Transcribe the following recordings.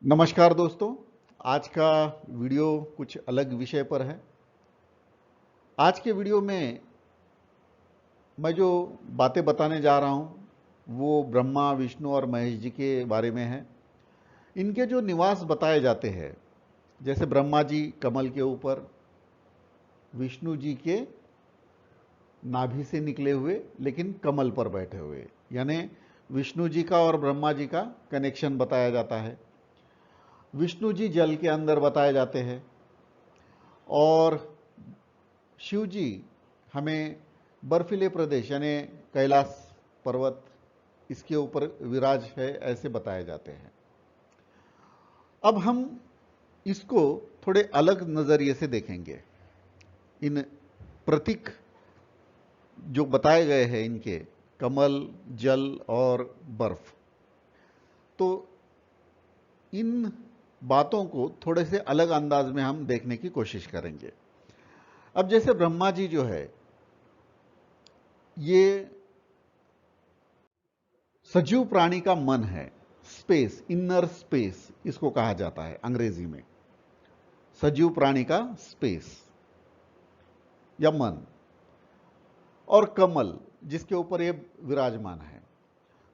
नमस्कार दोस्तों। आज का वीडियो कुछ अलग विषय पर है। आज के वीडियो में मैं जो बातें बताने जा रहा हूं वो ब्रह्मा विष्णु और महेश जी के बारे में है। इनके जो निवास बताए जाते हैं, जैसे ब्रह्मा जी कमल के ऊपर, विष्णु जी के नाभि से निकले हुए लेकिन कमल पर बैठे हुए, यानी विष्णु जी का और ब्रह्मा जी का कनेक्शन बताया जाता है। विष्णु जी जल के अंदर बताए जाते हैं और शिव जी हमें बर्फीले प्रदेश यानी कैलाश पर्वत, इसके ऊपर विराज है ऐसे बताए जाते हैं। अब हम इसको थोड़े अलग नजरिए से देखेंगे। इन प्रतीक जो बताए गए हैं इनके, कमल, जल और बर्फ, तो इन बातों को थोड़े से अलग अंदाज में हम देखने की कोशिश करेंगे। अब जैसे ब्रह्मा जी जो है, ये सजीव प्राणी का मन है। स्पेस, इनर स्पेस इसको कहा जाता है अंग्रेजी में। सजीव प्राणी का स्पेस या मन। और कमल जिसके ऊपर ये विराजमान है,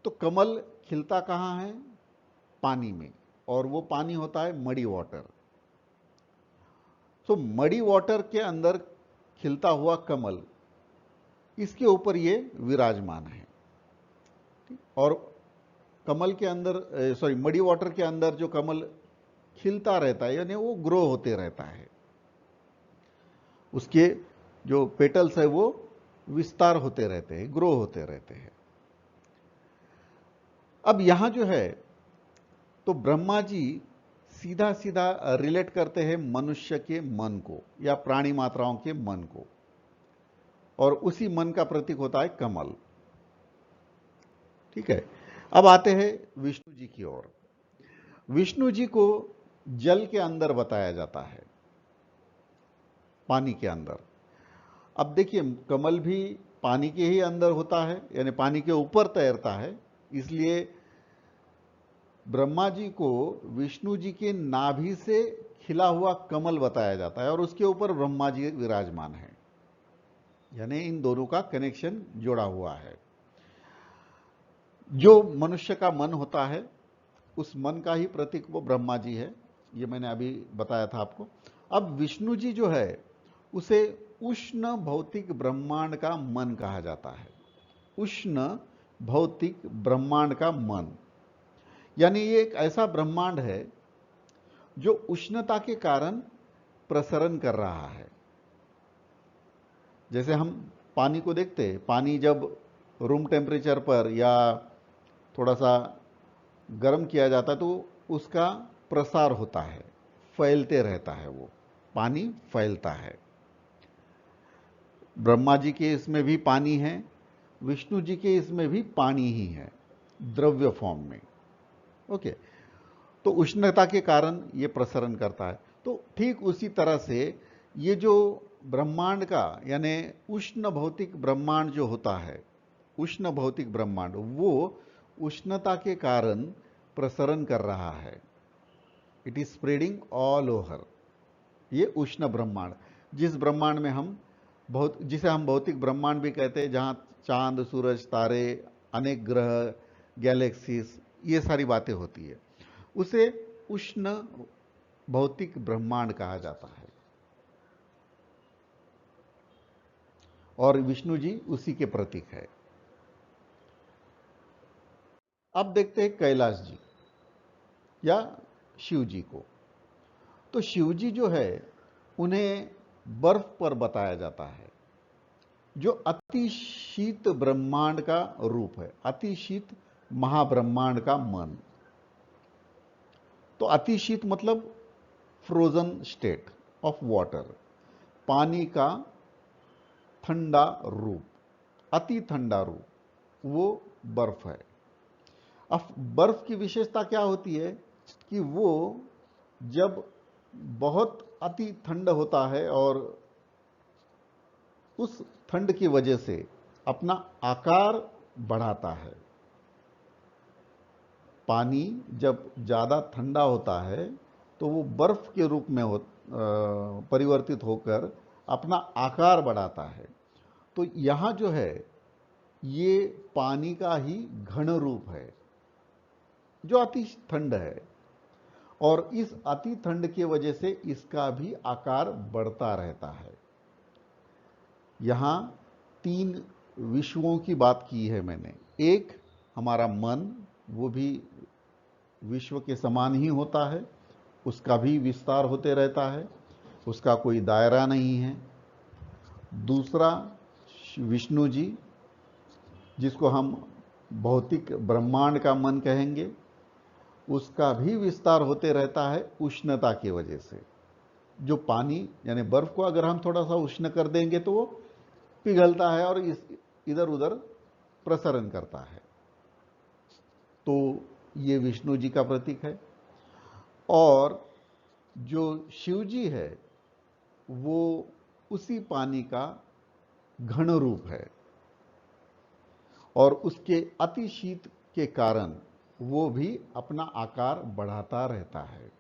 तो कमल खिलता कहां है? पानी में, और वो पानी होता है मडी वाटर। तो मडी वाटर के अंदर खिलता हुआ कमल, इसके ऊपर ये विराजमान है। और कमल के अंदर, सॉरी, मडी वाटर के अंदर जो कमल खिलता रहता है यानी वो ग्रो होते रहता है, उसके जो पेटल्स है वो विस्तार होते रहते हैं, ग्रो होते रहते हैं। अब यहां जो है, तो ब्रह्मा जी सीधा सीधा रिलेट करते हैं मनुष्य के मन को या प्राणी मात्राओं के मन को, और उसी मन का प्रतीक होता है कमल। ठीक है। अब आते हैं विष्णु जी की ओर। विष्णु जी को जल के अंदर बताया जाता है, पानी के अंदर। अब देखिए, कमल भी पानी के ही अंदर होता है, यानी पानी के ऊपर तैरता है, इसलिए ब्रह्मा जी को विष्णु जी के नाभि से खिला हुआ कमल बताया जाता है और उसके ऊपर ब्रह्मा जी विराजमान है, यानी इन दोनों का कनेक्शन जुड़ा हुआ है। जो मनुष्य का मन होता है, उस मन का ही प्रतीक वो ब्रह्मा जी है, ये मैंने अभी बताया था आपको। अब विष्णु जी जो है, उसे उष्ण भौतिक ब्रह्मांड का मन कहा जाता है। उष्ण भौतिक ब्रह्मांड का मन, यानी ये एक ऐसा ब्रह्मांड है जो उष्णता के कारण प्रसरण कर रहा है। जैसे हम पानी को देखते हैं, पानी जब रूम टेम्परेचर पर या थोड़ा सा गर्म किया जाता है तो उसका प्रसार होता है, फैलते रहता है, वो पानी फैलता है। ब्रह्मा जी के इसमें भी पानी है, विष्णु जी के इसमें भी पानी ही है, द्रव्य फॉर्म में। ओके। तो उष्णता के कारण ये प्रसरण करता है। तो ठीक उसी तरह से ये जो ब्रह्मांड का, यानी उष्ण भौतिक ब्रह्मांड जो होता है, उष्ण भौतिक ब्रह्मांड, वो उष्णता के कारण प्रसरण कर रहा है। It is spreading all over. ये उष्ण ब्रह्मांड, जिस ब्रह्मांड में हम बहुत, जिसे हम भौतिक ब्रह्मांड भी कहते हैं, जहां चांद, सूरज, तारे, अनेक ग्रह, गैलेक्सीज, ये सारी बातें होती है, उसे उष्ण भौतिक ब्रह्मांड कहा जाता है। और विष्णु जी उसी के प्रतीक है। अब देखते हैं कैलाश जी या शिव जी को। तो शिव जी जो है, उन्हें बर्फ पर बताया जाता है, जो अति शीत ब्रह्मांड का रूप है, अति शीत महाब्रह्मांड का मन। तो अति शीत मतलब फ्रोजन स्टेट ऑफ वाटर, पानी का ठंडा रूप, अति ठंडा रूप, वो बर्फ है। अब बर्फ की विशेषता क्या होती है कि वो जब बहुत अति ठंड होता है और उस ठंड की वजह से अपना आकार बढ़ाता है, पानी जब ज़्यादा ठंडा होता है तो वो बर्फ के रूप में परिवर्तित होकर अपना आकार बढ़ाता है। तो यहाँ जो है ये पानी का ही घन रूप है जो अति ठंड है, और इस अति ठंड की वजह से इसका भी आकार बढ़ता रहता है। यहाँ 3 विश्वों की बात की है मैंने। एक हमारा मन, वो भी विश्व के समान ही होता है, उसका भी विस्तार होते रहता है, उसका कोई दायरा नहीं है। दूसरा विष्णु जी, जिसको हम भौतिक ब्रह्मांड का मन कहेंगे, उसका भी विस्तार होते रहता है उष्णता की वजह से। जो पानी यानी बर्फ को अगर हम थोड़ा सा उष्ण कर देंगे तो वो पिघलता है और इधर उधर प्रसरण करता है। तो ये विष्णु जी का प्रतीक है। और जो शिव जी है वो उसी पानी का घन रूप है, और उसके अति शीत के कारण वो भी अपना आकार बढ़ाता रहता है।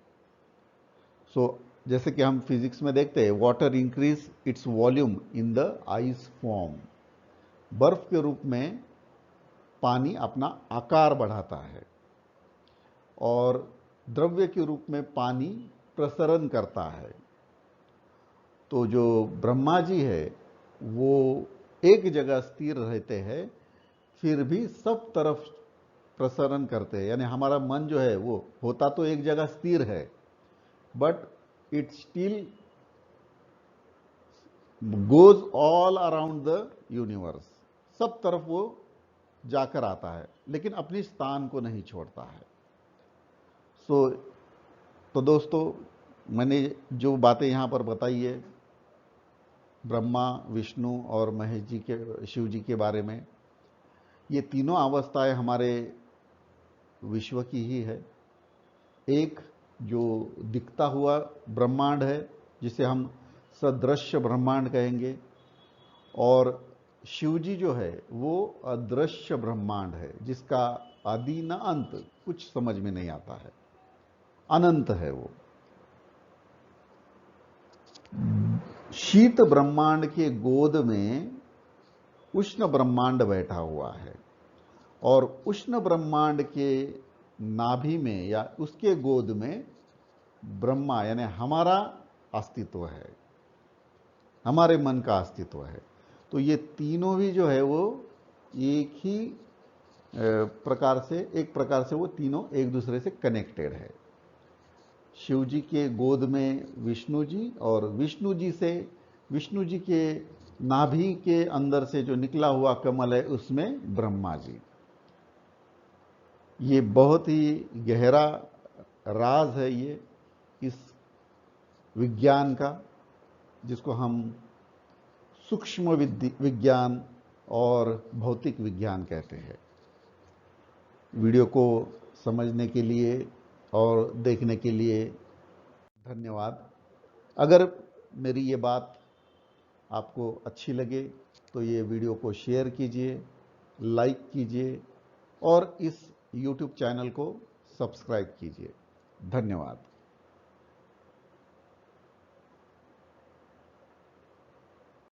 जैसे कि हम फिजिक्स में देखते हैं, water increase its volume in the ice form. बर्फ के रूप में पानी अपना आकार बढ़ाता है, और द्रव्य के रूप में पानी प्रसरण करता है। तो जो ब्रह्मा जी है वो एक जगह स्थिर रहते हैं, फिर भी सब तरफ प्रसरण करते हैं। यानी हमारा मन जो है वो होता तो एक जगह स्थिर है, but it still goes all around the universe. सब तरफ वो जाकर आता है, लेकिन अपनी स्थान को नहीं छोड़ता है। तो दोस्तों, मैंने जो बातें यहाँ पर बताई है ब्रह्मा, विष्णु और महेश जी के, शिव जी के बारे में, ये तीनों अवस्थाएं हमारे विश्व की ही है। एक जो दिखता हुआ ब्रह्मांड है, जिसे हम सदृश्य ब्रह्मांड कहेंगे, और शिव जी जो है वो अदृश्य ब्रह्मांड है, जिसका आदि न अंत कुछ समझ में नहीं आता है, अनंत है वो। शीत ब्रह्मांड के गोद में उष्ण ब्रह्मांड बैठा हुआ है, और उष्ण ब्रह्मांड के नाभि में या उसके गोद में ब्रह्मा यानी हमारा अस्तित्व है, हमारे मन का अस्तित्व है। तो ये तीनों भी जो है वो एक ही एक प्रकार से वो तीनों एक दूसरे से कनेक्टेड है। शिव जी के गोद में विष्णु जी, और विष्णु जी के नाभि के अंदर से जो निकला हुआ कमल है उसमें ब्रह्मा जी। ये बहुत ही गहरा राज है ये इस विज्ञान का, जिसको हम सूक्ष्म विज्ञान और भौतिक विज्ञान कहते हैं। वीडियो को समझने के लिए और देखने के लिए धन्यवाद। अगर मेरी ये बात आपको अच्छी लगे तो ये वीडियो को शेयर कीजिए, लाइक कीजिए, और इस YouTube चैनल को सब्सक्राइब कीजिए। धन्यवाद।